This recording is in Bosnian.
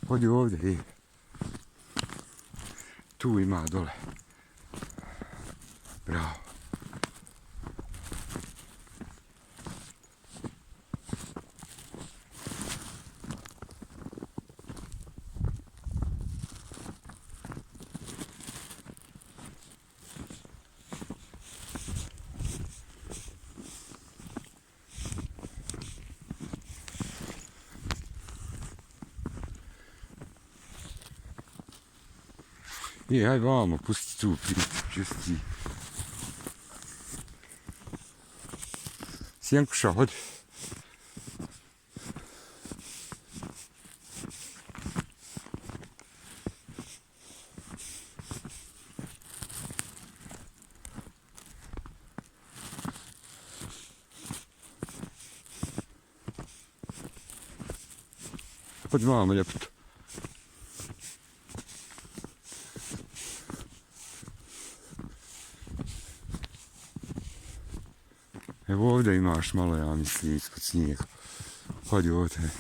Hodi ovdje i tu ima dole. Bravo. I aj vamo, pusti tu priču, čisti. Sjenkuša, hodi. Hodi vamo, ljepoto. Evo ovdje imaš malo, ja mislim, ispod snijega. Hodi ovdje.